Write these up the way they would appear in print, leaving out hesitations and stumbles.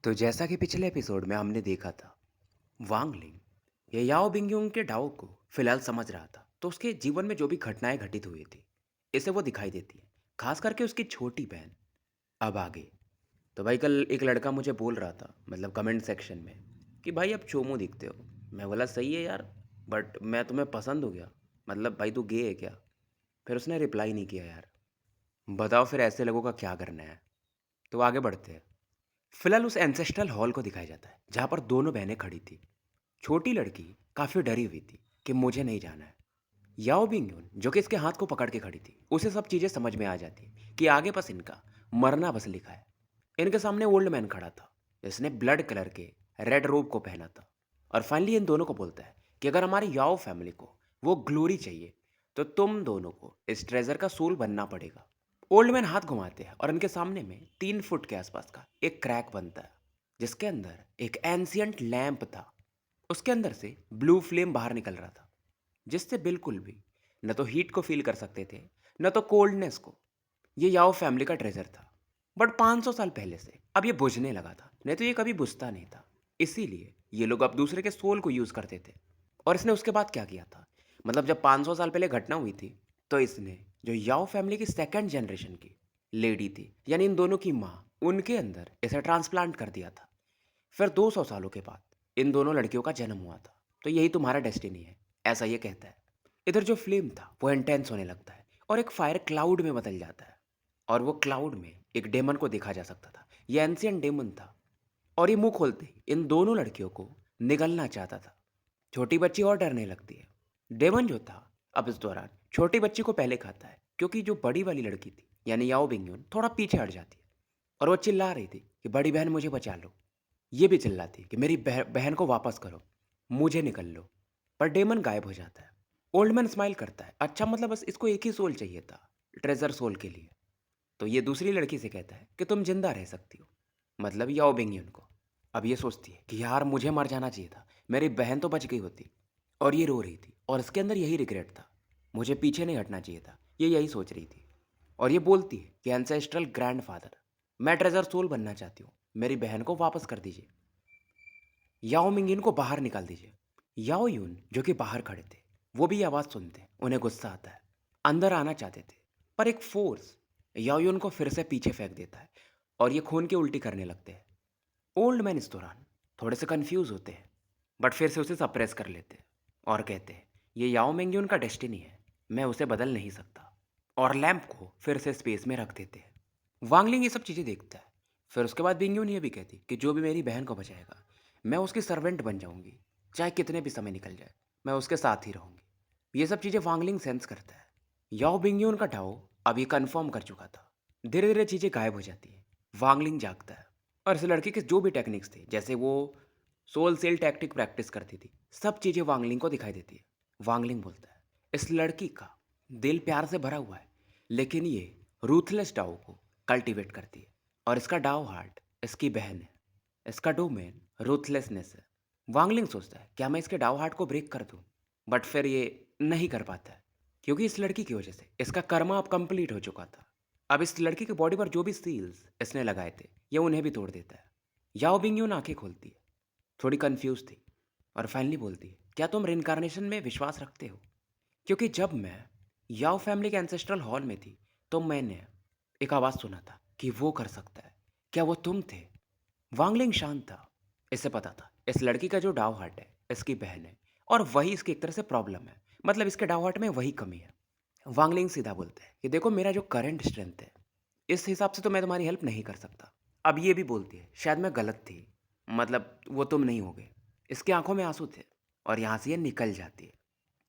तो जैसा कि पिछले एपिसोड में हमने देखा था, वांग लिंग ये याओ बिंगयुंग के डाओ को फिलहाल समझ रहा था। तो उसके जीवन में जो भी घटनाएं घटित हुई थी, इसे वो दिखाई देती है। खास करके उसकी छोटी बहन। अब आगे तो भाई, कल एक लड़का मुझे बोल रहा था, मतलब कमेंट सेक्शन में, कि भाई अब चोमू दिखते हो। मैं बोला सही है यार, बट मैं तुम्हें पसंद हो गया? मतलब भाई, तू गे है क्या? फिर उसने रिप्लाई नहीं किया यार। बताओ फिर ऐसे लोगों का क्या करना है। तो आगे बढ़ते हैं। फिलहाल उस एंसेस्ट्रल हॉल को दिखाया जाता है जहाँ पर दोनों बहनें खड़ी थी। छोटी लड़की काफ़ी डरी हुई थी कि मुझे नहीं जाना है। याओ बिंगयून जो कि इसके हाथ को पकड़ के खड़ी थी, उसे सब चीज़ें समझ में आ जाती कि आगे बस इनका मरना बस लिखा है। इनके सामने ओल्ड मैन खड़ा था, जिसने ब्लड कलर के रेड रोब को पहना था। और फाइनली इन दोनों को बोलता है कि अगर हमारी याओ फैमिली को वो ग्लोरी चाहिए, तो तुम दोनों को इस ट्रेजर का सोल बनना पड़ेगा। ओल्ड मैन हाथ घुमाते हैं और इनके सामने में 3 फुट के आसपास का एक क्रैक बनता है, जिसके अंदर एक एंशियंट लैंप था। उसके अंदर से ब्लू फ्लेम बाहर निकल रहा था, जिससे बिल्कुल भी न तो हीट को फील कर सकते थे, न तो कोल्डनेस को। ये याओ फैमिली का ट्रेजर था, बट 500 साल पहले से अब ये बुझने लगा था, नहीं तो ये कभी बुझता नहीं था। इसीलिए ये लोग अब दूसरे के सोल को यूज करते थे। और इसने उसके बाद क्या किया था, मतलब जब 500 साल पहले घटना हुई थी, तो इसने जो याओ फैमिली की सेकंड जनरेशन की लेडी थी, यानी इन दोनों की माँ, उनके अंदर इसे ट्रांसप्लांट कर दिया था। फिर 200 सालों के बाद इन दोनों लड़कियों का जन्म हुआ था। तो यही तुम्हारा डेस्टिनी है, ऐसा ये कहता है। इधर जो फ्लेम था वो इंटेंस होने लगता है और एक फायर क्लाउड में बदल जाता है। और वो क्लाउड में एक डेमन को देखा जा सकता था। ये एंशियंट डेमन था। और ये मुंह खोलते ही इन दोनों लड़कियों को निगलना चाहता था। छोटी बच्ची और डरने लगती है। डेमन जो था, अब इस दौरान छोटी बच्ची को पहले खाता है, क्योंकि जो बड़ी वाली लड़की थी यानी याओ बिंगयून थोड़ा पीछे हट जाती है। और वो चिल्ला रही थी कि बड़ी बहन मुझे बचा लो। ये भी चिल्लाती कि मेरी बहन को वापस करो, मुझे निकल लो। पर डेमन गायब हो जाता है। ओल्ड मैन स्माइल करता है, अच्छा मतलब बस इसको एक ही सोल चाहिए था, ट्रेजर सोल के लिए। तो ये दूसरी लड़की से कहता है कि तुम जिंदा रह सकती हो, मतलब याओ बिंगयून को। अब ये सोचती है कि यार मुझे मर जाना चाहिए था, मेरी बहन तो बच गई होती। और ये रो रही थी और इसके अंदर यही रिग्रेट था, मुझे पीछे नहीं हटना चाहिए था, ये यही सोच रही थी। और ये बोलती है कि एंसेस्ट्रल ग्रैंडफादर, मैं ट्रेजर सोल बनना चाहती हूँ, मेरी बहन को वापस कर दीजिए। याओ मिंगिन को बाहर निकाल दीजिए। याओ यून जो कि बाहर खड़े थे, वो भी ये आवाज़ सुनते उन्हें गुस्सा आता है। अंदर आना चाहते थे, पर एक फोर्स याओ यून को फिर से पीछे फेंक देता है और ये खून की उल्टी करने लगते हैं। ओल्ड मैन इस दौरान थोड़े से कंफ्यूज होते हैं, बट फिर से उसे सप्रेस कर लेते हैं और कहते हैं ये याओ मिंग्यून का डेस्टिनी है, मैं उसे बदल नहीं सकता। और लैंप को फिर से स्पेस में रख देते हैं। वांगलिंग ये सब चीज़ें देखता है। फिर उसके बाद बिंग्यून ये भी कहती कि जो भी मेरी बहन को बचाएगा, मैं उसकी सर्वेंट बन जाऊंगी, चाहे कितने भी समय निकल जाए, मैं उसके साथ ही रहूंगी। ये सब चीज़ें वांगलिंग सेंस करता है। याओ बिंग्यून का डाओ अब ये कन्फर्म कर चुका था। धीरे धीरे चीज़ें गायब हो जाती है। वांगलिंग जागता है और इस लड़के के जो भी टेक्निक्स थे, जैसे वो सोल सेल टैक्टिक प्रैक्टिस करती थी, सब चीज़ें वांगलिंग को दिखाई देती है। वांगलिंग बोलता है इस लड़की का दिल प्यार से भरा हुआ है, लेकिन ये रूथलेस डाओ को कल्टीवेट करती है। और इसका डाओ हार्ट इसकी बहन है, इसका डोमेन रूथलेसनेस है। वांगलिंग सोचता है क्या मैं इसके डाओ हार्ट को ब्रेक कर दूं, बट फिर ये नहीं कर पाता है, क्योंकि इस लड़की की वजह से इसका कर्मा अब कंप्लीट हो चुका था। अब इस लड़की के बॉडी पर जो भी सील्स इसने लगाए थे, ये उन्हें भी तोड़ देता है। याओ बिंगयून आंखें खोलती है, थोड़ी कंफ्यूज थी, और फाइनली बोलती है क्या तुम रिनकारनेशन में विश्वास रखते हो? क्योंकि जब मैं याओ फैमिली के एंसेस्ट्रल हॉल में थी, तो मैंने एक आवाज़ सुना था कि वो कर सकता है। क्या वो तुम थे? वांगलिंग शांत था। इसे पता था इस लड़की का जो डाव हार्ट है इसकी बहन है, और वही इसकी एक तरह से प्रॉब्लम है, मतलब इसके डाव हार्ट में वही कमी है। वांगलिंग सीधा बोलता है कि देखो मेरा जो करंट स्ट्रेंथ है, इस हिसाब से तो मैं तुम्हारी हेल्प नहीं कर सकता। अब ये भी बोलती है शायद मैं गलत थी, मतलब वो तुम नहीं होगे। इसकी आंखों में आंसू थे और यहाँ से ये निकल जाती है।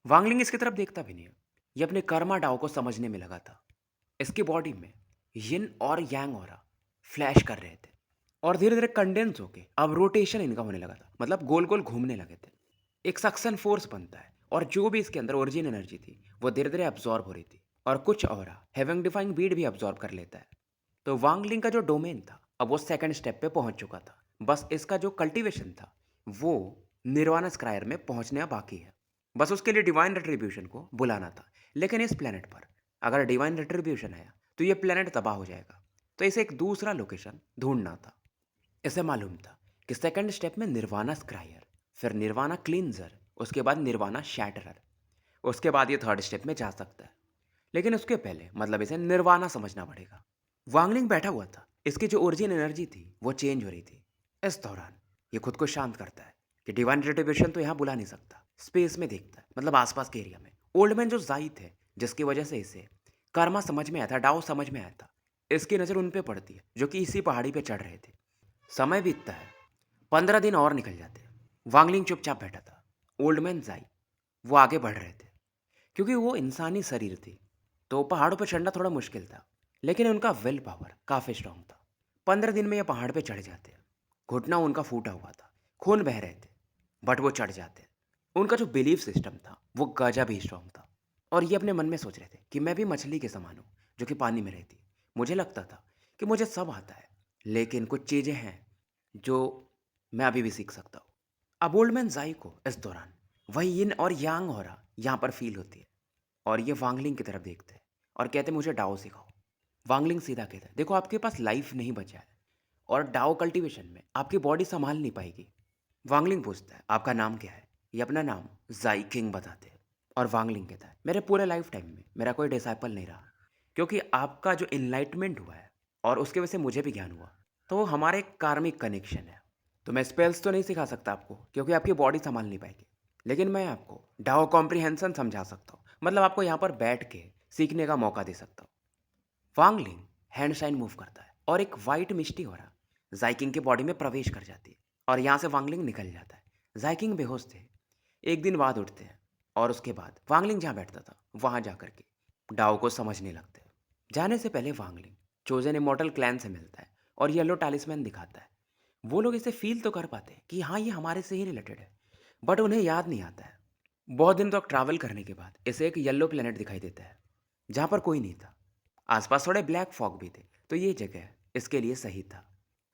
वांगलिंग इसकी तरफ देखता भी नहीं है। ये अपने कर्मा डाव को समझने में लगा था। इसकी बॉडी में यिन और यांग ऑरा फ्लैश कर रहे थे और धीरे धीरे कंडेंस होके अब रोटेशन इनका होने लगा था, मतलब गोल गोल घूमने लगे थे। एक सक्शन फोर्स बनता है और जो भी इसके अंदर ओरिजिन एनर्जी थी वो धीरे धीरे अब्जॉर्ब हो रही थी, और कुछ और हेवन डिफाइंग बीड भी अब्जॉर्ब कर लेता है। तो वांगलिंग का जो डोमेन था अब वो सेकंड स्टेप पे पहुंच चुका था। बस इसका जो कल्टीवेशन था वो निर्वाणा स्क्रायर में पहुंचने बाकी है। बस उसके लिए डिवाइन रेट्रीब्यूशन को बुलाना था। लेकिन इस प्लेनेट पर अगर डिवाइन रेट्रीब्यूशन आया तो ये प्लेनेट तबाह हो जाएगा। तो इसे एक दूसरा लोकेशन ढूंढना था। इसे मालूम था कि सेकंड स्टेप में निर्वाणा स्क्रायर, फिर निर्वाणा क्लींजर, उसके बाद निर्वाणा शैटरर, उसके बाद ये थर्ड स्टेप में जा सकता है। लेकिन उसके पहले मतलब इसे निर्वाणा समझना पड़ेगा। वांगलिंग बैठा हुआ था, इसकी जो ओरिजिन एनर्जी थी वो चेंज हो रही थी। इस दौरान ये खुद को शांत करता है कि डिवाइन रिट्रीब्यूशन तो यहाँ बुला नहीं सकता। स्पेस में देखता है, मतलब आसपास के एरिया में। ओल्ड मैन जो जाई थे, जिसकी वजह से इसे कर्मा समझ में आया था, डाओ समझ में आया था, इसकी नज़र उन पे पड़ती है जो कि इसी पहाड़ी पे चढ़ रहे थे। समय बीतता है, 15 दिन और निकल जाते हैं। वांगलिंग चुपचाप बैठा था। ओल्ड मैन जाई वो आगे बढ़ रहे थे। क्योंकि वो इंसानी शरीर थी तो पहाड़ों पर चढ़ना थोड़ा मुश्किल था, लेकिन उनका विल पावर काफ़ी स्ट्रांग था। 15 दिन में ये पहाड़ पे चढ़ जाते। घुटना उनका फूटा हुआ था, खून बह रहे थे, बट वो चढ़ जाते। उनका जो बिलीफ सिस्टम था वो गजब ही स्ट्रांग था। और ये अपने मन में सोच रहे थे कि मैं भी मछली के समान हूँ जो कि पानी में रहती। मुझे लगता था कि मुझे सब आता है, लेकिन कुछ चीज़ें हैं जो मैं अभी भी सीख सकता हूँ। अब ओल्डमैन जाई को इस दौरान वही यिन और यांग हो रहा यहाँ पर फील होती है। और ये वांगलिंग की तरफ देखते हैं और कहते हैं मुझे डाओ सिखाओ। वांगलिंग सीधा कहता है देखो आपके पास लाइफ नहीं बचा है और डाओ कल्टीवेशन में आपकी बॉडी संभाल नहीं पाएगी। वांगलिंग पूछता है आपका नाम क्या है। ये अपना नाम जाई किंग बताते हैं। और वांगलिंग कहता है मेरे पूरे लाइफ टाइम में मेरा कोई डिसाइपल नहीं रहा, क्योंकि आपका जो इनलाइटमेंट हुआ है और उसके वजह से मुझे भी ज्ञान हुआ, तो वो हमारे कार्मिक कनेक्शन है। तो मैं स्पेल्स तो नहीं सिखा सकता आपको क्योंकि आपकी बॉडी संभाल नहीं पाएगी, लेकिन मैं आपको डाओ कॉम्प्रिहेंशन समझा सकता हूँ, मतलब आपको यहाँ पर बैठ के सीखने का मौका दे सकता हूँ। वांगलिंग हैंड साइन मूव करता है और एक वाइट मिस्टी हो रहा जाइकिंग की बॉडी में प्रवेश कर जाती है और यहाँ से वांगलिंग निकल जाता है। जाइकिंग बेहोश थे। एक दिन बाद उठते हैं और उसके बाद वांगलिंग जहाँ बैठता था वहाँ जा कर के डाओ को समझने लगते हैं। जाने से पहले वांगलिंग चोजन इमोर्टल क्लैन से मिलता है और येलो टालिस्मैन दिखाता है। वो लोग इसे फील तो कर पाते हैं कि हाँ ये हमारे से ही रिलेटेड है, बट उन्हें याद नहीं आता है। बहुत दिन तक ट्रैवल करने के बाद इसे एक येलो प्लेनेट दिखाई देता है जहाँ पर कोई नहीं था। आसपास थोड़े ब्लैक फॉग भी थे, तो ये जगह इसके लिए सही था।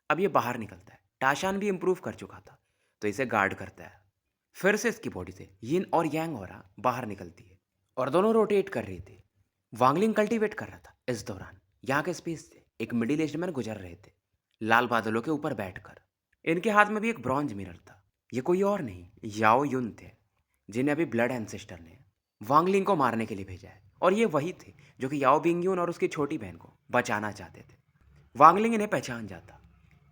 अब ये बाहर निकलता है। टाशान भी इम्प्रूव कर चुका था तो इसे गार्ड करता है। फिर से इसकी बॉडी से यिन और यांग ऑरा बाहर निकलती है और दोनों रोटेट कर रही थी। वांगलिंग कल्टीवेट कर रहा था। इस दौरान यहाँ के स्पेस से एक मिडिल एज मैन गुजर रहे थे, लाल बादलों के ऊपर बैठकर। इनके हाथ में भी एक ब्रॉन्ज मिरर था। ये कोई और नहीं, याओ युन थे, जिन्हें अभी ब्लड एंसेस्टर ने वांगलिंग को मारने के लिए भेजा है। और ये वही थे जो कि याओ बिंगयून और उसकी छोटी बहन को बचाना चाहते थे। वांगलिंग इन्हें पहचान जाता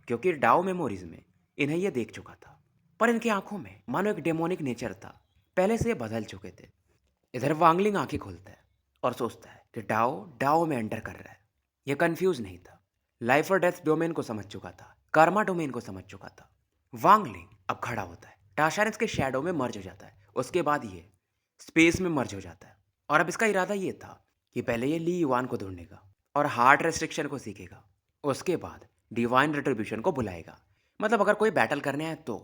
क्योंकि डाओ मेमोरीज में इन्हें यह देख चुका था, पर इनकी आंखों में मानो एक डेमोनिक नेचर था। पहले से ये बदल चुके थे। इधर वांगलिंग आंखें खोलता है और सोचता है कि डाओ डाओ में एंटर कर रहा है। यह कंफ्यूज नहीं था। लाइफ और डेथ डोमेन को समझ चुका था, कर्मा डोमेन को समझ चुका था। वांगलिंग अब खड़ा होता है। टाशानिस के शैडो में मर्ज हो जाता है। उसके बाद ये स्पेस में मर्ज हो जाता है। और अब इसका इरादा ये था कि पहले ये ली युवान को ढूंढेगा और हार्ट रेस्ट्रिक्शन को सीखेगा। उसके बाद डिवाइन रिट्रीब्यूशन को बुलाएगा। मतलब अगर कोई बैटल करने आए तो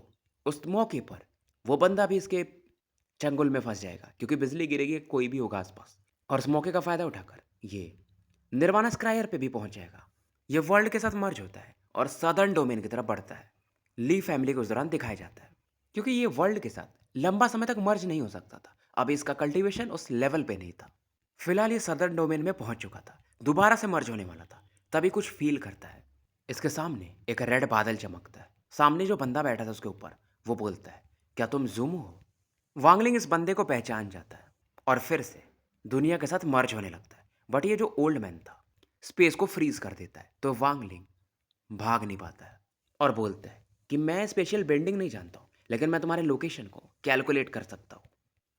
उस मौके पर वो बंदा भी इसके चंगुल में फंस जाएगा, क्योंकि बिजली गिरेगी कोई भी होगा आसपास। और उस मौके का फ़ायदा उठाकर ये निर्वाणा स्क्रायर पे भी पहुंच जाएगा। ये वर्ल्ड के साथ मर्ज होता है और सदर्न डोमेन की तरफ बढ़ता है। ली फैमिली को उस दौरान दिखाया जाता है, क्योंकि ये वर्ल्ड के साथ लंबा समय तक मर्ज नहीं हो सकता था। अब इसका कल्टीवेशन उस लेवल पे नहीं था। फिलहाल ये सदर्न डोमेन में पहुंच चुका था, दोबारा से मर्ज होने वाला था। तभी कुछ फील करता है। इसके सामने एक रेड बादल चमकता है। सामने जो बंदा बैठा था उसके ऊपर वो बोलता है क्या तुम जूमो हो। वांगलिंग इस बंदे को पहचान जाता है और फिर से दुनिया के साथ मर्ज होने लगता है। बट ये जो ओल्ड मैन था स्पेस को फ्रीज कर देता है, तो वांगलिंग भाग नहीं पाता है और बोलता है कि मैं स्पेशल बेंडिंग नहीं जानता हूँ, लेकिन मैं तुम्हारे लोकेशन को कैलकुलेट कर सकता हूँ।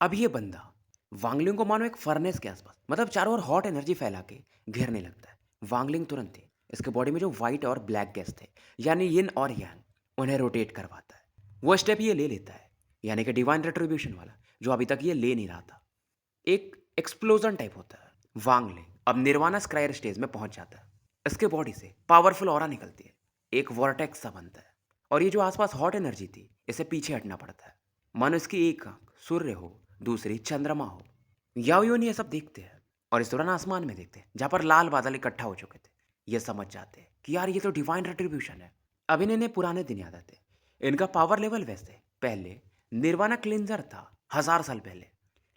अब ये बंदा वांगलिंग को मानो एक फर्नेस के आसपास, मतलब चारों ओर हॉट एनर्जी फैला के घेरने लगता है। वांगलिंग तुरंत ही इसके बॉडी में जो वाइट और ब्लैक गैस थे, यानी यिन और यांग, उन्हें रोटेट करवाता है। वो स्टेप ये ले लेता है, यानी कि डिवाइन रिट्रीब्यूशन वाला, जो अभी तक ये ले नहीं रहा था। एक एक्सप्लोजन टाइप होता है। वांगलिंग अब निर्वाणा स्क्रायर स्टेज में पहुंच जाता है। इसके बॉडी से पावरफुल ऑरा निकलती है, एक वर्टेक्स सा बनता है। और ये जो आसपास हॉट एनर्जी थी इसे पीछे हटना पड़ता है। मानो इसकी एक आंख सूर्य हो, दूसरी चंद्रमा हो। याओ ये सब देखते हैं और इस दौरान आसमान में देखते हैं जहाँ पर लाल बादल इकट्ठा हो चुके थे। ये समझ जाते हैं कि यार ये तो डिवाइन रिट्रीब्यूशन है। अब इन्हें पुराने दिन याद आते हैं। इनका पावर लेवल वैसे पहले निर्वाणा क्लिंजर था 1000 साल पहले,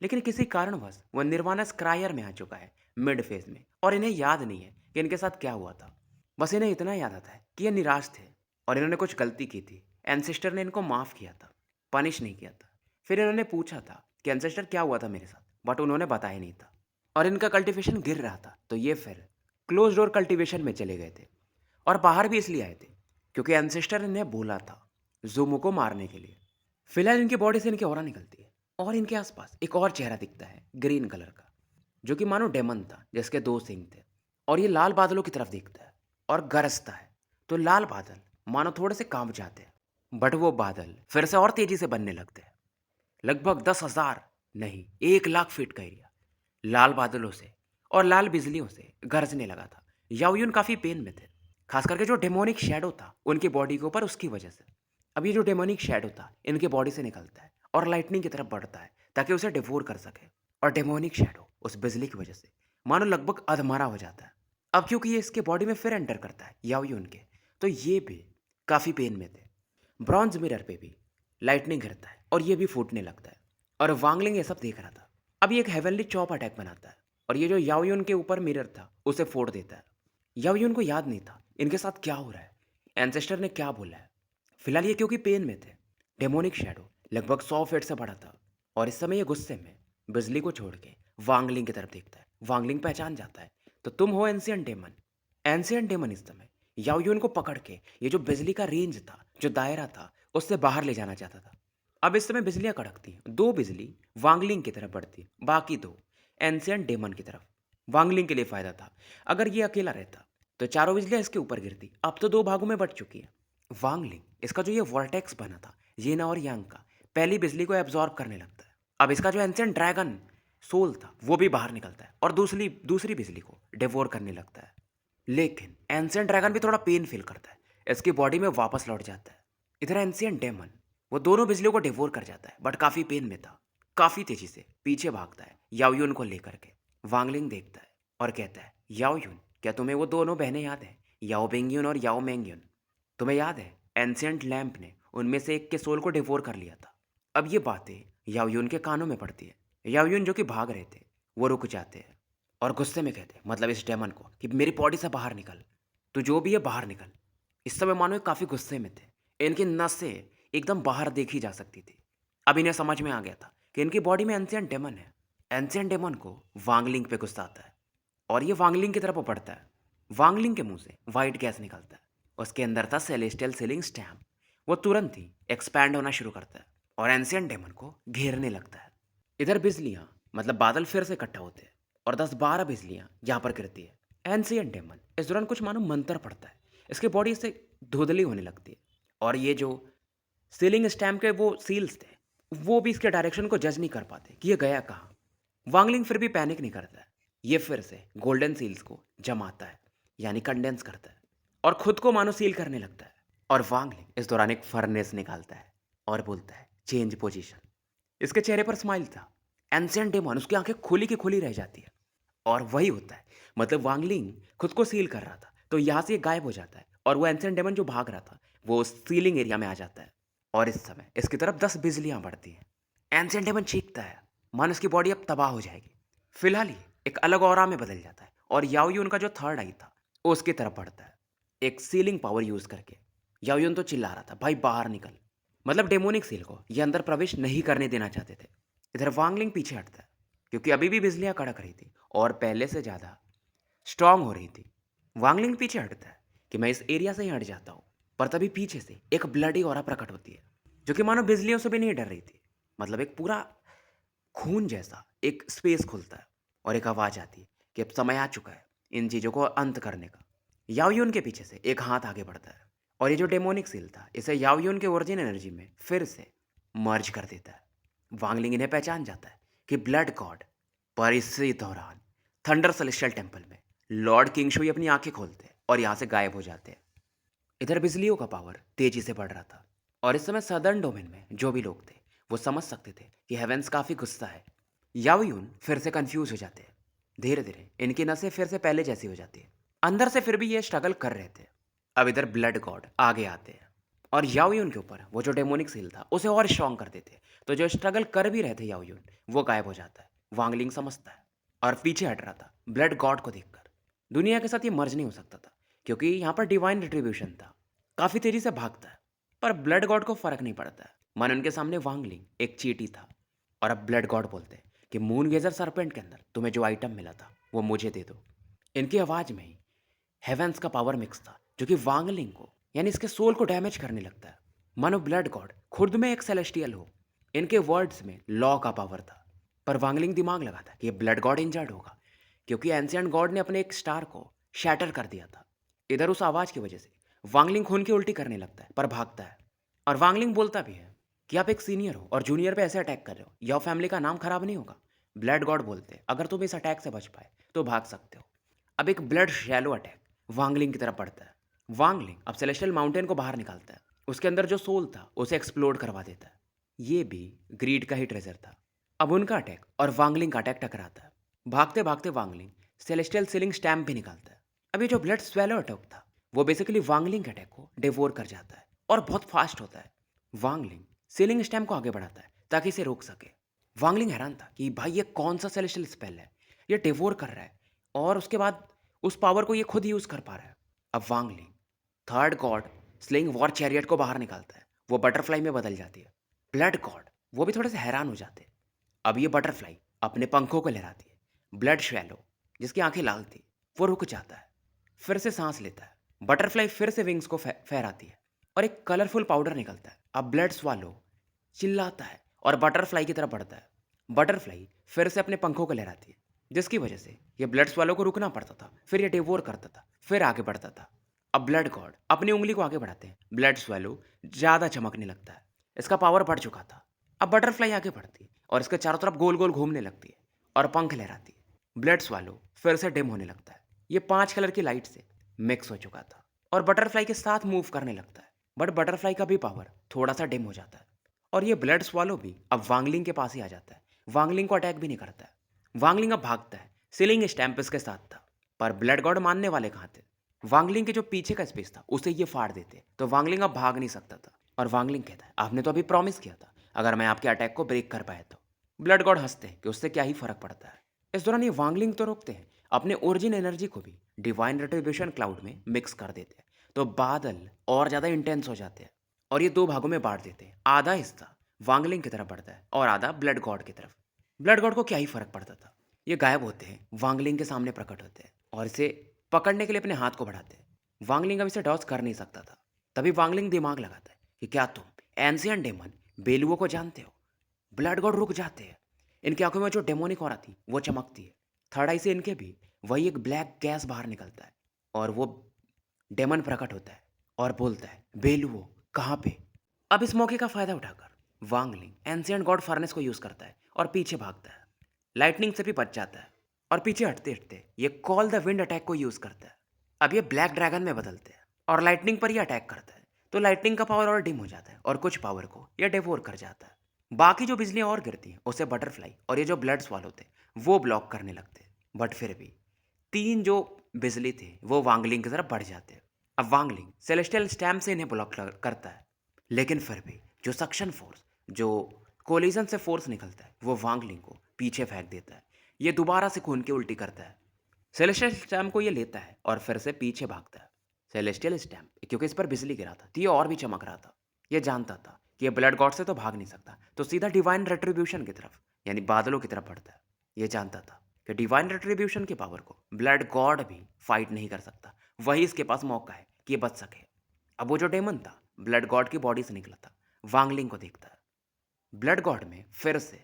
लेकिन किसी कारणवश वह निर्वाणा स्क्रायर में आ चुका है मिड फेज में, और इन्हें याद नहीं है कि इनके साथ क्या हुआ था। बस इन्हें इतना याद आता है कि ये निराश थे और इन्होंने कुछ गलती की थी। एंसेस्टर ने इनको माफ़ किया था, पनिश नहीं किया था। फिर इन्होंने पूछा था कि एंसेस्टर क्या हुआ था मेरे साथ, बट उन्होंने बताया नहीं था। और इनका कल्टीवेशन गिर रहा था, तो ये फिर क्लोज़ डोर कल्टीवेशन में चले गए थे। और बाहर भी इसलिए आए थे क्योंकि एंसेस्टर इन्हें बोला था ज़ूमो को मारने के लिए। फिलहाल इनकी बॉडी से इनकी ऑरा निकलती है और इनके आसपास एक और चेहरा दिखता है ग्रीन कलर का, जो कि मानो डेमन था जिसके दो सिंग थे। और ये लाल बादलों की तरफ देखता है और गरजता है। तो लाल बादल मानो थोड़े से कांप जाते हैं, बट वो बादल फिर से और तेजी से बनने लगते हैं। लगभग 10,000 नहीं, 1 लाख फीट का एरिया लाल बादलों से और लाल बिजलियों से गरजने लगा था। याओयुन काफ़ी पेन में थे, खास करके जो डेमोनिक शैडो था उनकी बॉडी के ऊपर, उसकी वजह से। अब ये जो डेमोनिक शैडो था इनके बॉडी से निकलता है और लाइटनिंग की तरफ बढ़ता है ताकि उसे डिवोर कर सके। और डेमोनिक शैडो उस बिजली की वजह से मानो लगभग अधमरा हो जाता है। अब क्योंकि ये इसके बॉडी में फिर एंटर करता है याओयुन के, तो ये भी काफ़ी पेन में थे। ब्रॉन्ज मिरर पे भी लाइटनिंग गिरता है और ये भी फूटने लगता है। और वांगलिंग ये सब देख रहा था। अब ये एक हेवनली चॉप अटैक बनाता है और ये जो याओयुन के ऊपर मिरर था उसे फोड़ देता है। याओयुन को याद नहीं था इनके साथ क्या हो रहा है, एंसेस्टर ने क्या बोला है। फिलहाल ये क्योंकि पेन में थे। डेमोनिक शैडो लगभग 100 फीट से बड़ा था और इस समय ये गुस्से में बिजली को छोड़ के वांगलिंग की तरफ देखता है। वांगलिंग पहचान जाता है, तो तुम हो एंशियंट डेमन। एंशियंट डेमन इस समय याओयुन को पकड़ के ये जो बिजली का रेंज था, जो दायरा था, उससे बाहर ले जाना चाहता था। अब इस समय बिजलियां कड़कती हैं, 2 बिजली वांगलिंग की तरफ बढ़ती है, बाकी 2 एंशियंट डेमन की तरफ। वांगलिंग के लिए फायदा था, अगर ये अकेला रहता तो चारों बिजलियां इसके ऊपर गिरती। अब तो 2 भागों में बट चुकी है। वांगलिंग इसका जो ये वर्टेक्स बना था येना और यांग का, पहली बिजली को एब्जॉर्ब करने लगता है। अब इसका जो एंशियंट ड्रैगन सोल था वो भी बाहर निकलता है और दूसरी दूसरी बिजली को डिवोर करने लगता है। लेकिन एंशियंट ड्रैगन भी थोड़ा पेन फील करता है, इसकी बॉडी में वापस लौट जाता है। इधर एंशियंट डेमन वो दोनों बिजलियों को डिवोर कर जाता है, बट काफ़ी पेन में था। काफ़ी तेजी से पीछे भागता है याओयुन को लेकर के। वांगलिंग देखता है और कहता है, याओयुन क्या तुम्हें वो दोनों बहनें याद हैं, याओ बेंगयुन और याओ मेंगयुन? तुम्हें याद है एंशियंट लैंप ने उनमें से एक के सोल को डिवोर कर लिया था। अब ये बातें याओयुन के कानों में पड़ती है। याओयुन जो कि भाग रहे थे वो रुक जाते हैं और गुस्से में कहते हैं, मतलब इस डेमन को, कि मेरी बॉडी से बाहर निकल, तू जो भी है बाहर निकल। इस समय मानो ये काफ़ी गुस्से में थे, इनकी नसें एकदम बाहर देखी जा सकती थी। अब इन्हें समझ में आ गया था कि इनकी बॉडी में एंशियंट डेमन है। एंशियंट डेमन को वांगलिंग पे गुस्सा आता है और ये वांगलिंग की तरफ बढ़ता है। वांगलिंग के मुंह से वाइट गैस निकलता है, उसके अंदर था सेलेस्टियल सीलिंग स्टैम्प। वो तुरंत ही एक्सपैंड होना शुरू करता है और एंशियंट डेमन को घेरने लगता है। इधर बिजलियां, मतलब बादल फिर से इकट्ठा होते हैं और 10-12 बिजलियां यहाँ पर गिरती है। एंशियंट डेमन इस दौरान कुछ मानो मंत्र पड़ता है, इसकी बॉडी से धुंधली होने लगती है और ये जो सीलिंग स्टैम्प के वो सील्स थे वो भी इसके डायरेक्शन को जज नहीं कर पाते कि ये गया कहाँ। वांगलिंग फिर भी पैनिक नहीं करता है, ये फिर से गोल्डन सील्स को जमाता है, यानी कंडेंस करता है और खुद को मानो सील करने लगता है। और वांगलिंग इस दौरान एक फर्नेस निकालता है और बोलता है, चेंज पोजीशन। इसके चेहरे पर स्माइल था। एंशियंट डेमन, उसकी आंखें खुली की खुली रह जाती है और वही होता है, मतलब वांगलिंग खुद को सील कर रहा था तो यहाँ से ये गायब हो जाता है और वो एंशियंट डेमन जो भाग रहा था वो सीलिंग एरिया में आ जाता है। और इस समय इसकी तरफ 10 बिजलियां बढ़ती हैं। एंशियंट डेमन चीखता है, मानो उसकी बॉडी अब तबाह हो जाएगी। फिलहाल ये एक अलग ऑरा में बदल जाता है और याओयुन का जो थर्ड आई था वो उसकी तरफ बढ़ता है, एक सीलिंग पावर यूज करके। याओयुन तो चिल्ला रहा था, भाई बाहर निकल, मतलब डेमोनिक सील को ये अंदर प्रवेश नहीं करने देना चाहते थे। इधर वांगलिंग पीछे हटता है क्योंकि अभी भी बिजलियां कड़क रही थी और पहले से ज़्यादा स्ट्रांग हो रही थी। वांगलिंग पीछे हटता है कि मैं इस एरिया से ही हट जाता हूँ, पर तभी पीछे से एक ब्लडी ऑरा प्रकट होती है जो कि मानो बिजलियों से भी नहीं डर रही थी। मतलब एक पूरा खून जैसा एक स्पेस खुलता है और एक आवाज़ आती है कि अब समय आ चुका है इन चीज़ों को अंत करने का। याओयुन के पीछे से एक हाथ आगे बढ़ता है और ये जो डेमोनिक सील था इसे याओयुन के ओरिजिन एनर्जी में फिर से मर्ज कर देता है। वांगलिंग इन्हें पहचान जाता है कि ब्लड गॉड। पर इसी दौरान थंडर सेलेस्टियल टेम्पल में लॉर्ड किंगशुई अपनी आंखें खोलते हैं और यहाँ से गायब हो जाते हैं। इधर बिजलियों का पावर तेजी से बढ़ रहा था और इस समय सदर्न डोमेन में जो भी लोग थे वो समझ सकते थे कि हेवेंस काफ़ी गुस्सा है। याओयुन फिर से कंफ्यूज हो जाते हैं। धीरे धीरे इनकी नसें फिर से पहले जैसी हो जाती है। अंदर से फिर भी ये स्ट्रगल कर रहे थे। अब इधर ब्लड गॉड आगे आते हैं और याओयुन के ऊपर वो जो डेमोनिक सील था उसे और स्ट्रांग कर देते हैं। तो जो स्ट्रगल कर भी रहे थे याओयुन, वो गायब हो जाता है। वांगलिंग समझता है और पीछे हट रहा था ब्लड गॉड को देखकर। दुनिया के साथ ये मर्ज नहीं हो सकता था क्योंकि यहाँ पर डिवाइन रिट्रीब्यूशन था। काफी तेजी से भागता है, पर ब्लड गॉड को फर्क नहीं पड़ता है। मन उनके सामने वांगलिंग एक चींटी था। और अब ब्लड गॉड बोलते हैं कि मून गेजर सरपेंट के अंदर तुम्हें जो आइटम मिला था वो मुझे दे दो। इनकी आवाज में ही हेवेंस का पावर मिक्स था, जो कि वांगलिंग को यानी इसके सोल को डैमेज करने लगता है। मानो ब्लड गॉड खुद में एक सेलेस्टियल हो। इनके वर्ड्स में लॉ का पावर था। पर वांगलिंग दिमाग लगाता है कि ये ब्लड गॉड इंजर्ड होगा, क्योंकि एंशिएंट गॉड ने अपने एक स्टार को शैटर कर दिया था। इधर उस आवाज की वजह से वांगलिंग खून की उल्टी करने लगता है, पर भागता है। और वांगलिंग बोलता भी है कि आप एक सीनियर हो और जूनियर पे ऐसे अटैक कर रहे हो, या फैमिली का नाम खराब नहीं होगा। ब्लड गॉड बोलते हैं अगर तुम इस अटैक से बच पाए तो भाग सकते हो। अब एक ब्लड शैलो अटैक वांगलिंग की तरफ पड़ता है। वांगलिंग अब सेलेस्टियल माउंटेन को बाहर निकालता है। उसके अंदर जो सोल था उसे एक्सप्लोड करवा देता है। ये भी ग्रीड का ही ट्रेजर था। अब उनका अटैक और वांगलिंग का अटैक टकराता है। भागते भागते वांगलिंग सेलेस्टियल सीलिंग स्टैम्प भी निकालता है। अब ये जो ब्लड स्वेलो अटैक था वो बेसिकली वांगलिंग के अटैक को डिवोर कर जाता है और बहुत फास्ट होता है। वांगलिंग सीलिंग स्टैम्प को आगे बढ़ाता है ताकि इसे रोक सके। वांगलिंग हैरान था कि भाई ये कौन सा सेलेस्टियल स्पेल है, ये डिवोर कर रहा है और उसके बाद उस पावर को ये खुद यूज कर पा रहा है। अब Wangling third God sling war chariot को बाहर निकालता है। वो बटरफ्लाई में बदल जाती है। ब्लड गॉड वो भी थोड़े से हैरान हो जाते हैं। अब ये बटरफ्लाई अपने पंखों को लहराती है। ब्लड शैलो जिसकी आंखें लाल थी वो रुक जाता है, फिर से सांस लेता है। बटरफ्लाई फिर से विंग्स को फहराती है और एक कलरफुल पाउडर निकलता है। अब ब्लड स्वालो चिल्लाता है और बटरफ्लाई की तरफ बढ़ता है। बटरफ्लाई फिर से अपने पंखों को लहराती है, जिसकी वजह से ये ब्लड स्वालो को रुकना पड़ता था, फिर ये डिवोर करता था, फिर आगे बढ़ता था। अब ब्लड गॉड अपनी उंगली को आगे बढ़ाते हैं। ब्लड स्वालो ज़्यादा चमकने लगता है। इसका पावर बढ़ चुका था। अब बटरफ्लाई आगे बढ़ती है और इसके चारों तरफ गोल गोल घूमने लगती है और पंख लहराती है। ब्लड स्वालो फिर से डिम होने लगता है। ये 5 कलर की लाइट से मिक्स हो चुका था और बटरफ्लाई के साथ मूव करने लगता है। बट बटरफ्लाई का भी पावर थोड़ा सा डिम हो जाता है और ये ब्लड स्वालो भी अब वांगलिंग के पास ही आ जाता है। वांगलिंग को अटैक भी नहीं करता है। वांगलिंग अब भागता है। सीलिंग स्टैम्प इसके साथ था, पर ब्लड गॉड मानने वाले कहाँ थे। वांगलिंग के जो पीछे का स्पेस था उसे ये फाड़ देते, तो वांगलिंग अब भाग नहीं सकता था। और वांगलिंग कहता है आपने तो अभी प्रॉमिस किया था अगर मैं आपके अटैक को ब्रेक कर पाया तो। ब्लड गॉड हंसते हैं कि उससे क्या ही फर्क पड़ता है। इस दौरान ये वांगलिंग तो रोकते हैं, अपने ओरिजिन एनर्जी को भी डिवाइन रेट्रिब्यूशन क्लाउड में मिक्स कर देते हैं, तो बादल और ज़्यादा इंटेंस हो जाते हैं और ये 2 भागों में बांट देते हैं। आधा हिस्सा वांगलिंग की तरफ बढ़ता है और आधा ब्लड गॉड की तरफ। ब्लड गॉड को क्या ही फर्क पड़ता था। ये गायब होते हैं, वांगलिंग के सामने प्रकट होते हैं और इसे पकड़ने के लिए अपने हाथ को बढ़ाते हैं। वांगलिंग अब इसे डॉज कर नहीं सकता था। तभी वांगलिंग दिमाग लगाता है कि क्या तुम एंशिएंट डेमन बेलुओ को जानते हो। ब्लड गॉड रुक जाते हैं। इनकी आंखों में जो डेमोनिक ऑरा थी वो चमकती है। थर्ड आई से इनके भी वही एक ब्लैक गैस बाहर निकलता है और वो डेमन प्रकट होता है और बोलता है बेलुओ कहाँ पे। अब इस मौके का फायदा उठाकर वांगलिंग एंशिएंट गॉड फर्नेस को यूज करता है और पीछे भागता है। लाइटनिंग से भी बच जाता है और पीछे हटते हटते ये कॉल द विंड अटैक को यूज करता है। अब ये ब्लैक ड्रैगन में बदलते हैं और लाइटनिंग पर ये अटैक करता है, तो लाइटनिंग का पावर और डिम हो जाता है और कुछ पावर को ये डिवोर कर जाता है। बाकी जो बिजलियां और गिरती हैं उसे बटरफ्लाई और ये जो ब्लड स्वाल होते हैं वो ब्लॉक करने लगते हैं। बट फिर भी 3 जो बिजली थे वो वांगलिंग की तरफ बढ़ जाते हैं। अब वांगलिंग सेलेस्टियल स्टैम्प से इन्हें ब्लॉक करता है, लेकिन फिर भी जो सक्शन फोर्स, जो कोलिजन से फोर्स निकलता है वो वांगलिंग को पीछे फेंक देता है। ये दोबारा से खून की उल्टी करता है। सेलेस्टियल स्टैम्प को ये लेता है और फिर से पीछे भागता है। सेलेस्टियल स्टैम्प क्योंकि इस पर बिजली गिरा था तो ये और भी चमक रहा था। ये जानता था कि ये ब्लड गॉड से तो भाग नहीं सकता, तो सीधा डिवाइन रेट्रीब्यूशन की तरफ यानी बादलों की तरफ बढ़ता है। ये जानता था कि डिवाइन रेट्रीब्यूशन की पावर को ब्लड गॉड भी फाइट नहीं कर सकता। वही इसके पास मौका है कि ये बच सके। अब वो जो डेमन था ब्लड गॉड की बॉडी से निकला था, वांगलिंग को देखता है। ब्लड गॉड में फिर से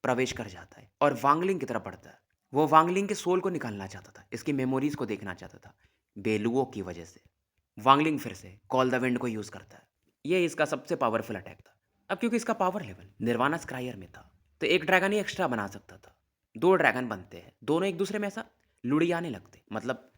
प्रवेश कर जाता है और वांगलिंग की तरफ बढ़ता है। वो वांगलिंग के सोल को निकालना चाहता था, इसकी मेमोरीज को देखना चाहता था। बेलुओं की वजह से वांगलिंग फिर से कॉल द विंड को यूज करता है। ये इसका सबसे पावरफुल अटैक था। अब क्योंकि इसका पावर लेवल निर्वाणा स्क्रायर में था, तो एक ड्रैगन ही एक्स्ट्रा बना सकता था। 2 ड्रैगन बनते हैं, दोनों एक दूसरे में ऐसा लुढ़ियाने लगते, मतलब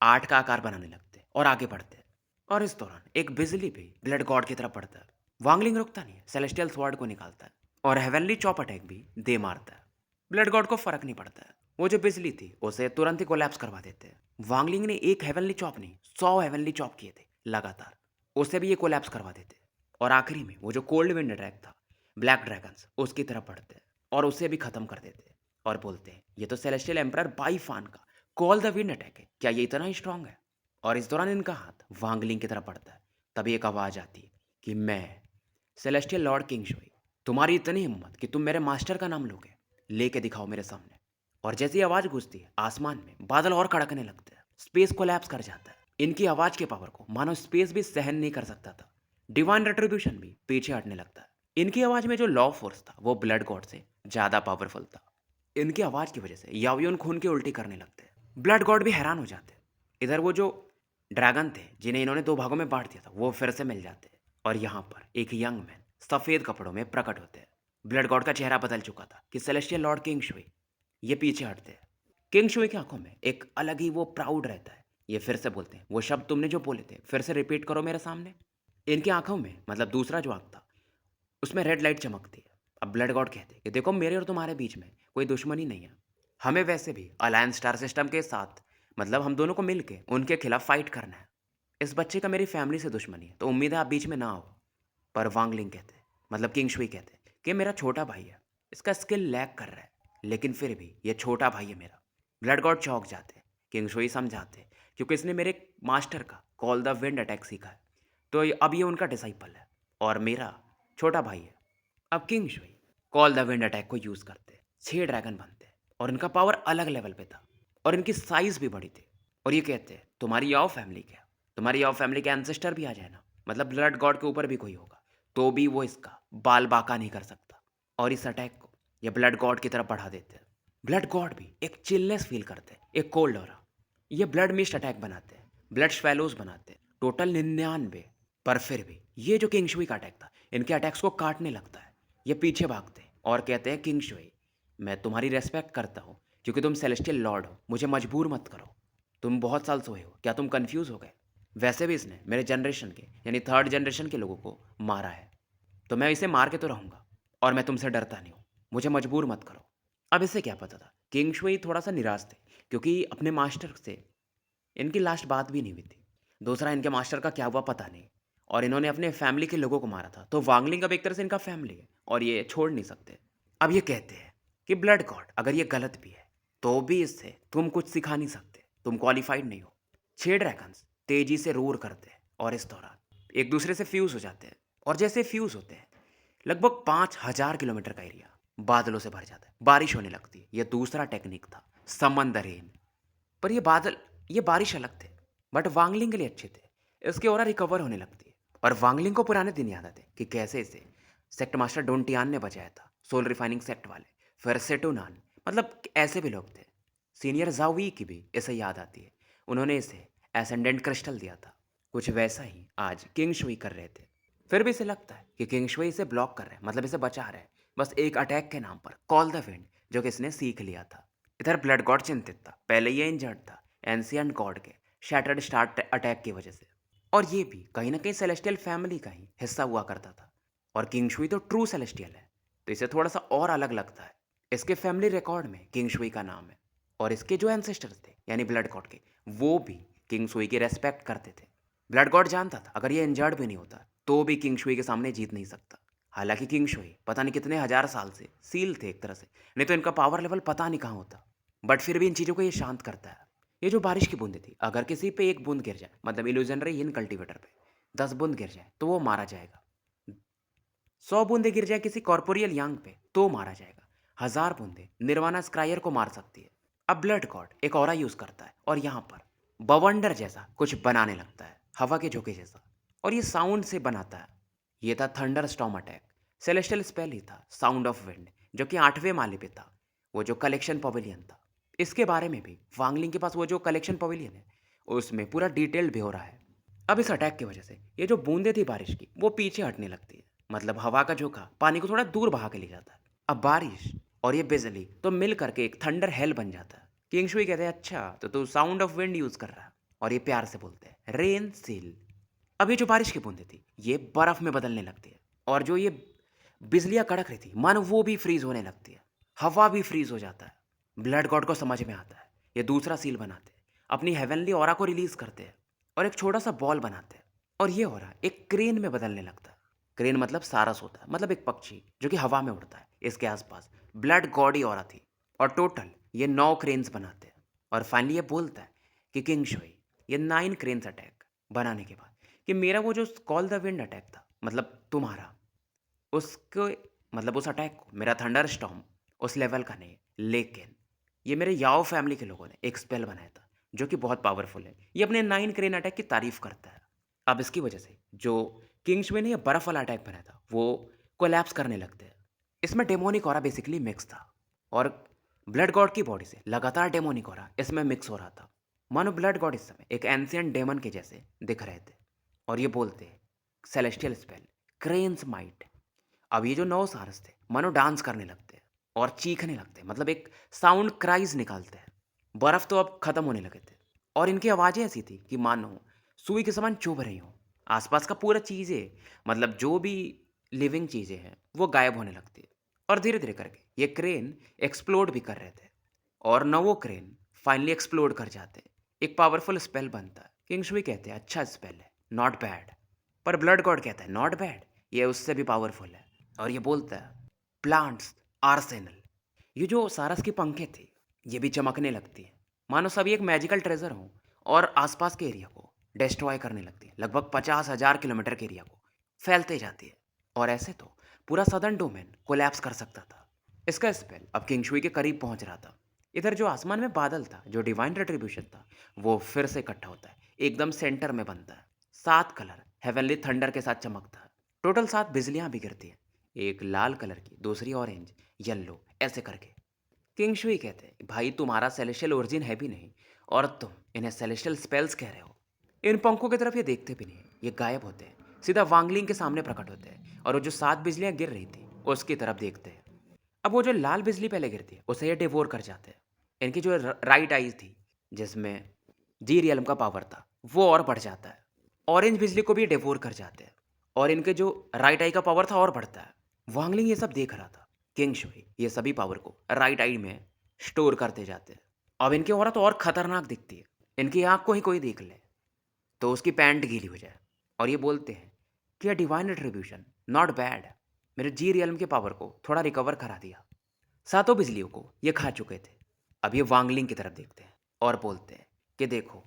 8 का आकार बनाने लगते और आगे बढ़ते। और इस दौरान एक बिजली भी ब्लड गॉड की तरफ बढ़ता है। वांगलिंग रुकता नहीं है, सेलेस्टियल स्वॉर्ड को निकालता है और हेवनली चॉप अटैक भी दे मारता है। ब्लड गॉड को फर्क नहीं पड़ता है। वो जो बिजली थी उसे तुरंत ही कोलैप्स करवा देते हैं। वांगलिंग ने एक हेवनली चॉप नहीं 100 हेवनली चॉप किए थे लगातार, उसे भी ये कोलैप्स करवा देते। और आखिरी में वो जो कोल्ड विंड अटैक था ब्लैक ड्रैगन्स उसकी तरफ बढ़ते हैं और उसे भी खत्म कर देते हैं और बोलते हैं ये तो सेलेस्टियल एम्परर बाईफान का कॉल द विंड अटैक है, क्या ये इतना ही स्ट्रांग है। और इस दौरान इनका हाथ वांगलिंग की तरफ बढ़ता है। तभी एक आवाज़ आती है कि मैं सेलेस्टियल लॉर्ड किंगशुई, तुम्हारी इतनी हिम्मत कि तुम मेरे मास्टर का नाम लोगे, लेके दिखाओ मेरे सामने। और जैसी ही आवाज़ गूंजती है आसमान में बादल और कड़कने लगते हैं, स्पेस कोलैप्स कर जाता है। इनकी आवाज़ के पावर को मानो स्पेस भी सहन नहीं कर सकता था। डिवाइन रेट्रीब्यूशन भी पीछे हटने लगता है। इनकी आवाज़ में जो लॉ फोर्स था वो ब्लड गॉड से ज़्यादा पावरफुल था। इनकी आवाज़ की वजह से यावियोन खून के उल्टी करने लगते हैं। ब्लड गॉड भी हैरान हो जाते हैं। इधर वो जो ड्रैगन थे जिन्हें इन्होंने दो भागों में बांट दिया था वो फिर से मिल जाते हैं। और यहाँ पर एक यंग मैन सफ़ेद कपड़ों में प्रकट होते हैं। ब्लड गॉड का चेहरा बदल चुका था कि सेलेस्टियल लॉर्ड किंग शुई। ये पीछे हटते हैं। किंग शुई की आंखों में एक अलग ही वो प्राउड रहता है। ये फिर से बोलते हैं, वो शब्द तुमने जो बोले थे फिर से रिपीट करो मेरे सामने। इनकी आंखों में मतलब दूसरा जो आंख था उसमें रेड लाइट चमकती है। अब ब्लड गॉड कहते हैं कि देखो मेरे और तुम्हारे बीच में कोई दुश्मनी नहीं है। हमें वैसे भी अलायंस स्टार सिस्टम के साथ मतलब हम दोनों को मिलके उनके खिलाफ फाइट करना है। इस बच्चे का मेरी फैमिली से दुश्मनी है तो उम्मीद है आप बीच में ना आओ। पर वांगलिंग कहते हैं मतलब किंग शुई कहते हैं कि मेरा छोटा भाई है, इसका स्किल लैग कर रहा है, लेकिन फिर भी ये छोटा भाई है मेरा। ब्लड गॉड चौंक जाते हैं। किंग शुई समझाते हैं क्योंकि इसने मेरे मास्टर का कॉल द विंड अटैक सीखा है, तो अब ये उनका डिसाइपल है और मेरा छोटा भाई है। अब king Shuey call the wind attack को यूज़ करते हैं, 6 ड्रैगन बनते हैं और इनका पावर अलग लेवल पे था और इनकी साइज़ भी बड़ी थी। और ये कहते हैं तुम्हारी याओ फैमिली क्या, तुम्हारी याओ फैमिली के एंसेस्टर भी आ जाए ना, मतलब ब्लड गॉड के ऊपर भी कोई होगा तो भी वो इसका बाल बाका नहीं कर सकता। और इस अटैक को ये ब्लड गॉड की तरफ बढ़ा देते हैं। ब्लड गॉड भी एक चिलनेस फील करते हैं, एक कोल्ड ऑरा। ये ब्लड मिस्ट अटैक बनाते हैं, ब्लड स्वेलोज बनाते हैं, टोटल 99। पर फिर भी ये जो किंग शुई का अटैक था इनके अटैक्स को काटने लगता है। ये पीछे भागते हैं और कहते हैं किंग शुई, मैं तुम्हारी रेस्पेक्ट करता हूँ क्योंकि तुम सेलेस्टियल लॉर्ड हो, मुझे मजबूर मत करो। तुम बहुत साल सोए हो, क्या तुम कंफ्यूज हो गए? वैसे भी इसने मेरे जनरेशन के यानी थर्ड जनरेशन के लोगों को मारा है, तो मैं इसे मार के तो रहूँगा और मैं तुमसे डरता नहीं हूँ, मुझे मजबूर मत करो। अब इसे क्या पता था, किंग शुई थोड़ा सा निराश थे क्योंकि अपने मास्टर से इनकी लास्ट बात भी नहीं हुई थी। दूसरा इनके मास्टर का क्या हुआ पता नहीं, और इन्होंने अपने फैमिली के लोगों को मारा था, तो वांगलिंग अब एक तरह से इनका फैमिली है और ये छोड़ नहीं सकते। अब ये कहते हैं कि ब्लड गॉड अगर ये गलत भी है तो भी इससे तुम कुछ सिखा नहीं सकते, तुम क्वालिफाइड नहीं हो। 6 ड्रैगन्स तेजी से रोर करते हैं और इस दौरान एक दूसरे से फ्यूज हो जाते हैं। और जैसे फ्यूज होते हैं लगभग 5,000 किलोमीटर का एरिया बादलों से भर जाता है, बारिश होने लगती है। यह दूसरा टेक्निक था, समन द रेन। पर ये बारिश अलग थे, बट वांगलिंग के लिए अच्छे थे। इसके और रिकवर होने लगती है और वांगलिंग को पुराने दिन याद आते कि कैसे इसे सेक्ट मास्टर डोंटियान ने बचाया था, सोल रिफाइनिंग सेक्ट वाले। फिर सेटुनान, मतलब ऐसे भी लोग थे। सीनियर जावी की भी इसे याद आती है, उन्होंने इसे एसेंडेंट क्रिस्टल दिया था। कुछ वैसा ही आज किंग शुई कर रहे थे। फिर भी इसे लगता है कि किंग शुई इसे ब्लॉक कर रहे हैं, मतलब इसे बचा रहे हैं, बस एक अटैक के नाम पर, कॉल द विंड, जो कि इसने सीख लिया था। इधर ब्लड गॉड चिंतित था, पहले ये इंजर्ड था एंशियंट गॉड के शैटर्ड स्टार अटैक की वजह से। और ये भी कहीं ना कहीं सेलेस्टियल फैमिली का ही हिस्सा हुआ करता था। और किंग शुई तो ट्रू सेलेस्टियल है, तो इसे थोड़ा सा और अलग लगता है। इसके फैमिली रिकॉर्ड में किंग शुई का नाम है और इसके जो एंसेस्टर्स थे यानी ब्लड गॉड के, वो भी किंग शुई की रेस्पेक्ट करते थे। ब्लड गॉड जानता था अगर ये इंजर्ड भी नहीं होता तो भी किंग शुई के सामने जीत नहीं सकता। हालांकि किंग शुई पता नहीं कितने हजार साल से सील थे एक तरह से, नहीं तो इनका पावर लेवल पता नहीं कहाँ होता। बट फिर भी इन चीज़ों को ये शांत करता है। ये जो बारिश की बूंदें थी, अगर किसी पे एक बूंद गिर जाए, मतलब इल्यूजनरी इन कल्टीवेटर पे 10 बूंद गिर जाए तो वो मारा जाएगा। 100 बूंदें गिर जाए किसी कॉर्पोरियल यांग पे तो मारा जाएगा। 1000 बूंदें निर्वाणा स्क्रायर को मार सकती है। अब ब्लड गॉड एक ऑरा यूज करता है और यहाँ पर बवंडर जैसा कुछ बनाने लगता है, हवा के झोंके जैसा, और ये साउंड से बनाता है। ये था thunder storm attack. Celestial spell ही था साउंड ऑफ विंड, जो कि 8वें माले पे था, वो जो कलेक्शन पवेलियन था। इसके बारे में भी वांगलिंग के पास वो जो कलेक्शन पवेलियन है उसमें पूरा डिटेल्ड भी हो रहा है। अब इस अटैक की वजह से ये जो बूंदें थी बारिश की वो पीछे हटने लगती है, मतलब हवा का झोंका पानी को थोड़ा दूर बहा के ले जाता है। अब बारिश और ये बिजली तो मिल करके एक थंडर हेल बन जाता है। किंग शुई कहते हैं अच्छा तो तू साउंड ऑफ विंड यूज कर रहा है, और ये प्यार से बोलते हैं रेन सील। अब ये जो बारिश की बूंदें थी ये बर्फ में बदलने लगती है, और जो ये बिजलियां कड़क रही थी मानो वो भी फ्रीज होने लगती है, हवा भी फ्रीज हो जाता है। ब्लड गॉड को समझ में आता है, ये दूसरा सील बनाते हैं, अपनी हेवनली ऑरा को रिलीज करते हैं और एक छोटा सा बॉल बनाते हैं, और ये ऑरा एक क्रेन में बदलने लगता है। क्रेन मतलब सारस होता है, मतलब एक पक्षी जो कि हवा में उड़ता है। इसके आसपास ब्लड गॉड ही ऑरा थी, और टोटल ये 9 क्रेन्स बनाते हैं। और फाइनली ये बोलता है कि किंग शुई ये 9 क्रेन्स अटैक बनाने के बाद कि मेरा वो जो कॉल द विंड अटैक था, मतलब तुम्हारा, उसको मतलब उस अटैक को मेरा थंडर स्टॉर्म उस लेवल का नहीं है। लेकिन ये मेरे याओ फैमिली के लोगों ने एक स्पेल बनाया था, जो कि बहुत पावरफुल है। ये अपने 9 क्रेन अटैक की तारीफ़ करता है। अब इसकी वजह से जो किंग्समैन ने ये बर्फ़ वाला अटैक बनाया था, वो कोलैप्स करने लगते हैं। इसमें डेमोनिक ऑरा बेसिकली मिक्स था और ब्लड गॉड की बॉडी से लगातार डेमोनिक ऑरा इसमें मिक्स हो रहा था। मानो ब्लड गॉड इस समय एक एंशिएंट डेमन के जैसे दिख रहे थे और ये बोलते हैं, सेलेस्टियल स्पेल, क्रेन्स माइट। अब ये जो 9 सारस थे, मानो डांस करने लगते हैं और चीखने लगते हैं, मतलब एक साउंड क्राइज़ निकालते हैं। बर्फ़ तो अब ख़त्म होने लगे थे और इनकी आवाज़ें ऐसी थी कि मानो सुई के समान चुभ रही हों। आसपास का पूरा चीज़ें, मतलब जो भी लिविंग चीज़ें हैं, वो गायब होने लगती है और धीरे-धीरे करके ये क्रेन एक्सप्लोड भी कर रहे थे और नवो क्रेन फाइनली एक्सप्लोड कर जाते हैं। एक पावरफुल स्पेल बनता है। किंग्सवी कहते हैं, अच्छा स्पेल है, नॉट बैड। पर ब्लड गॉड कहता है, नॉट बैड, ये उससे भी पावरफुल है। और ये बोलता है, प्लांट्स आर्सेनल। ये जो सारस की पंखें थी, ये भी चमकने लगती हैं, मानो सभी एक मैजिकल ट्रेजर हों और आसपास के एरिया को डिस्ट्रॉय करने लगती है। लगभग 50,000 किलोमीटर के एरिया को फैलते जाती है और ऐसे तो पूरा सदर्न डोमेन कोलैप्स कर सकता था। इसका स्पेल अब किंगशुई के करीब पहुंच रहा था। इधर जो आसमान में बादल था, जो डिवाइन रेट्रीब्यूशन था, वो फिर से इकट्ठा होता है, एकदम सेंटर में बनता है। 7 कलर हेवनली थंडर के साथ चमकता है। टोटल 7 बिजलियां भी गिरती हैं, एक लाल कलर की, दूसरी ऑरेंज, येलो, ऐसे करके। किंगशुई कहते हैं, भाई तुम्हारा सेलेशियल ओरिजिन है भी नहीं और तुम इन्हें सेलेशियल स्पेल्स कह रहे हो। इन पंखों की तरफ ये देखते भी नहीं, ये गायब होते हैं, सीधा वांगलिंग के सामने प्रकट होते हैं और वो जो 7 बिजलियां गिर रही थी उसकी तरफ देखते हैं। अब वो जो लाल बिजली पहले गिरती है उसे ये डिवोर कर जाते हैं। इनकी जो राइट आई थी, जिसमें जी रियलम का पावर था, वो और बढ़ जाता है। ऑरेंज बिजली को भी डिवोर कर जाते हैं और इनके जो राइट आई का पावर था और बढ़ता है। वांगलिंग ये सब देख रहा था। किंग शुई ये सभी पावर को राइट आई में स्टोर करते जाते हैं। अब इनकी औरत और खतरनाक दिखती है। इनकी आंख को ही कोई देख ले तो उसकी पैंट गीली हो जाए और ये बोलते हैं कि डिवाइन रिट्रीब्यूशन, नॉट बैड, मेरे जी रियलम के पावर को थोड़ा रिकवर करा दिया। सातों बिजलियों को ये खा चुके थे। अब ये वांगलिंग की तरफ देखते हैं और बोलते हैं कि देखो,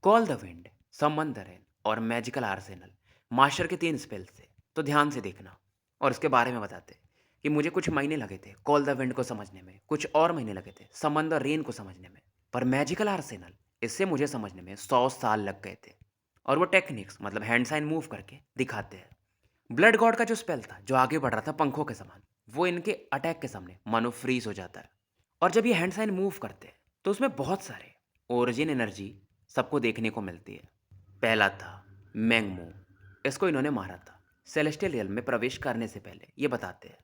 call the wind, summon the rain और मैजिकल आर्सेनल, मास्टर के 3 स्पेल्स थे, तो ध्यान से देखना। और इसके बारे में बताते हैं कि मुझे कुछ महीने लगे थे कॉल द विंड को समझने में, कुछ और महीने लगे थे समन द रेन को समझने में, पर मैजिकल आर्सेनल, इससे मुझे समझने में 100 साल लग गए थे। और वो टेक्निक्स, मतलब हैंड साइन मूव करके दिखाते हैं। ब्लड गॉड का जो स्पेल था, जो आगे बढ़ रहा था पंखों के समान, वो इनके अटैक के सामने मानो फ्रीज हो जाता है। और जब ये हैंड साइन मूव करते हैं तो उसमें बहुत सारे ओरिजिन एनर्जी सबको देखने को मिलती है। पहला था मैंगमो, इसको इन्होंने मारा था सेलेस्टियल रियल में प्रवेश करने से पहले, ये बताते हैं।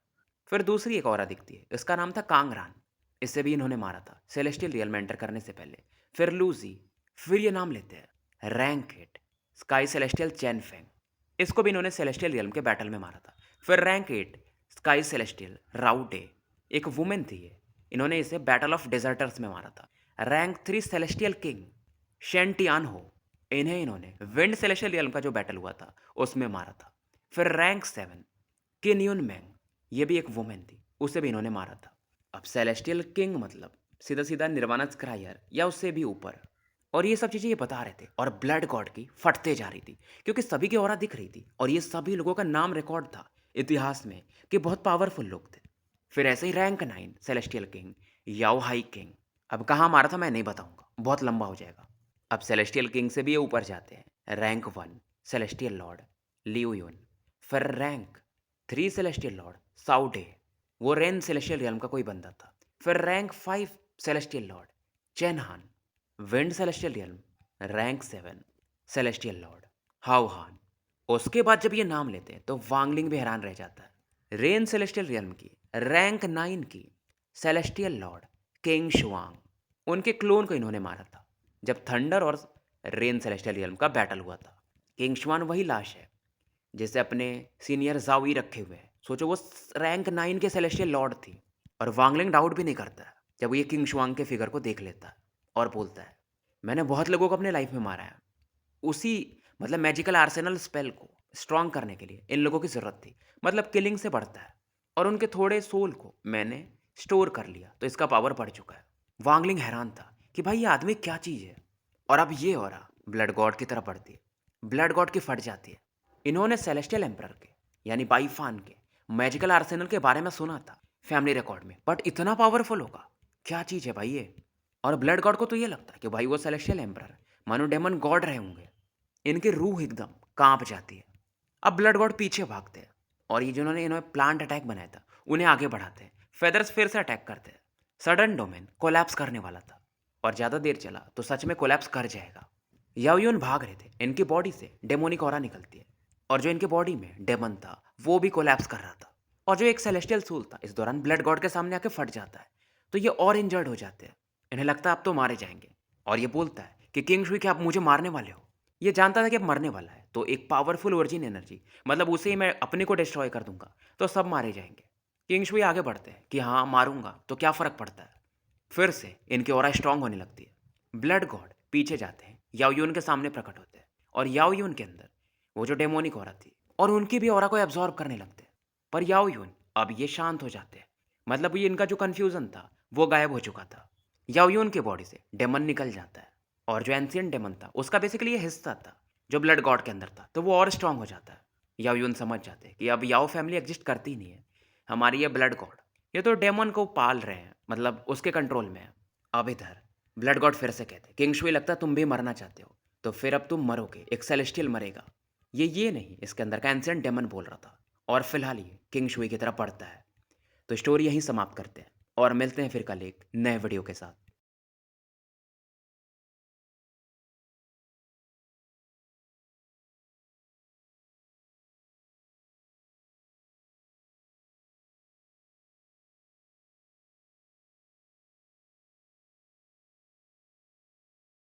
फिर दूसरी एक और दिखती है, इसका नाम था कांगरान, इससे भी इन्होंने मारा था सेलेस्टियल रियल में एंटर करने से पहले। फिर लूजी, फिर ये नाम लेते हैं रैंकेट, स्काई सेलेस्टियल चैनफेंग, इसको भी इन्होंने सेलेस्टियल रियल्म के बैटल में मारा था। फिर रैंक 8 स्काई सेलेस्टियल राउटे, एक वुमेन थी ये, इन्होंने इसे बैटल ऑफ डेजर्टर्स में मारा था। रैंक 3 सेलेस्टियल किंग शेंटियान हो, इन्हें इन्होंने विंड सेलेस्टियल रियल्म का जो बैटल हुआ था उसमें मारा था। फिर रैंक 7 किन्यून मैंग, ये भी एक वुमेन थी, उसे भी इन्होंने मारा था। अब सेलेस्टियल किंग मतलब सीधा सीधा निर्वाणा स्क्रायर या उससे भी ऊपर। और ये सब चीज़ें ये बता रहे थे और ब्लड गॉड की फटते जा रही थी क्योंकि सभी की ऑरा दिख रही थी और ये सभी लोगों का नाम रिकॉर्ड था इतिहास में कि बहुत पावरफुल लोग थे। फिर ऐसे ही rank 9 celestial king Yao Hai king, अब कहाँ मारा था मैं नहीं बताऊंगा, बहुत लंबा हो जाएगा। अब सेलेस्टियल किंग से भी ये ऊपर जाते हैं। रैंक 1 सेलेस्टियल लॉर्ड लियो यून। फिर रैंक 3 सेलेस्टियल लॉर्ड साउडे, वो रेन सेलेस्टियल रियल्म का कोई बंदा था। फिर rank 5 celestial lord Chenhan, wind celestial realm. Rank 7 celestial lord Houhan. उसके बाद जब ये नाम लेते हैं तो वांगलिंग भी हैरान रह जाता है। रेन सेलेस्टियल रियल्म की रैंक 9 की सेलेस्टियल लॉर्ड किंग शुआंग, उनके क्लोन को इन्होंने मारा था जब थंडर और रेन सेलेस्टियल रियल्म का बैटल हुआ था। किंग शुआन वही लाश है जिसे अपने सीनियर जावी रखे हुए हैं। सोचो वो रैंक 9 के सेलेस्टियल लॉर्ड थी और वांगलिंग डाउट भी नहीं करता है जब वो ये किंग शुआंग के फिगर को देख लेता है और बोलता है, मैंने बहुत लोगों को अपने लाइफ में मारा है, उसी मतलब मैजिकल आर्सेनल स्पेल को स्ट्रॉन्ग करने के लिए इन लोगों की ज़रूरत थी, मतलब किलिंग से बढ़ता है और उनके थोड़े सोल को मैंने स्टोर कर लिया तो इसका पावर बढ़ चुका है। वांगलिंग हैरान था कि भाई ये आदमी क्या चीज़ है। और अब ये हो रहा ब्लड गॉड की तरफ बढ़ती है। ब्लड गॉड की फट जाती है। इन्होंने सेलेस्टियल एम्परर के यानी बाईफान के मैजिकल आर्सेनल के बारे में सुना था फैमिली रिकॉर्ड में, बट इतना पावरफुल होगा, क्या चीज़ है भाई ये। और ब्लड गॉड को तो ये लगता है कि भाई वो सेलेस्टियल एम्परर मानो डेमन गॉड रहे होंगे। इनकी रूह एकदम कांप जाती है। अब ब्लड गॉड पीछे भागते हैं और ये जिन्होंने इन्होंने प्लांट अटैक बनाया था उन्हें आगे बढ़ाते हैं। फेदर्स फिर से अटैक करते हैं। सडन डोमेन कोलैप्स करने वाला था और ज़्यादा देर चला तो सच में कोलैप्स कर जाएगा। याओयुन भाग रहे थे, इनकी बॉडी से डेमोनिक ऑरा निकलती है और जो इनके बॉडी में डेमन था वो भी कोलैप्स कर रहा था। और जो एक सेलेस्टियल सूल था इस दौरान ब्लड गॉड के सामने आके फट जाता है, तो ये और इंजर्ड हो जाते हैं। इन्हें लगता है अब तो मारे जाएंगे और ये बोलता है कि किंग शुई क्या आप मुझे मारने वाले हो। ये जानता था कि अब मरने वाला है, तो एक पावरफुल ओरिजिन एनर्जी मतलब उसे ही मैं अपने को डिस्ट्रॉय कर दूंगा तो सब मारे जाएंगे। किंग शुई आगे बढ़ते हैं कि हाँ मारूंगा तो क्या फ़र्क पड़ता है। फिर से इनकी ऑरा स्ट्रांग होने लगती है। ब्लड गॉड पीछे जाते हैं, याओयुन के सामने प्रकट होते हैं और याओयुन के अंदर वो जो डेमोनिक ऑरा थी और उनकी भी ऑरा को एब्जॉर्ब करने लगते हैं। पर याओयुन अब ये शांत हो जाते हैं, मतलब ये इनका जो कन्फ्यूज़न था वो गायब हो चुका था। याओयुन की बॉडी से डेमन निकल जाता है और जो एंशिएंट डेमन था उसका बेसिकली ये हिस्सा था जो ब्लड गॉड के अंदर था, तो वो और स्ट्रांग हो जाता है। याओयुन समझ जाते हैं कि अब याओ फैमिली एग्जिस्ट करती ही नहीं है, हमारी ये ब्लड गॉड ये तो डेमन को पाल रहे हैं, मतलब उसके कंट्रोल में है। अब इधर ब्लड गॉड फिर से कहते किंग शुई लगता है तुम भी मरना चाहते हो, तो फिर अब तुम मरोगे, एक सेलेस्टियल मरेगा। ये नहीं, इसके अंदर का एंशिएंट डेमन बोल रहा था। और फिलहाल ये किंग शुई की तरफ बढ़ता है। तो स्टोरी यहीं समाप्त करते हैं और मिलते हैं फिर कल एक नए वीडियो के साथ।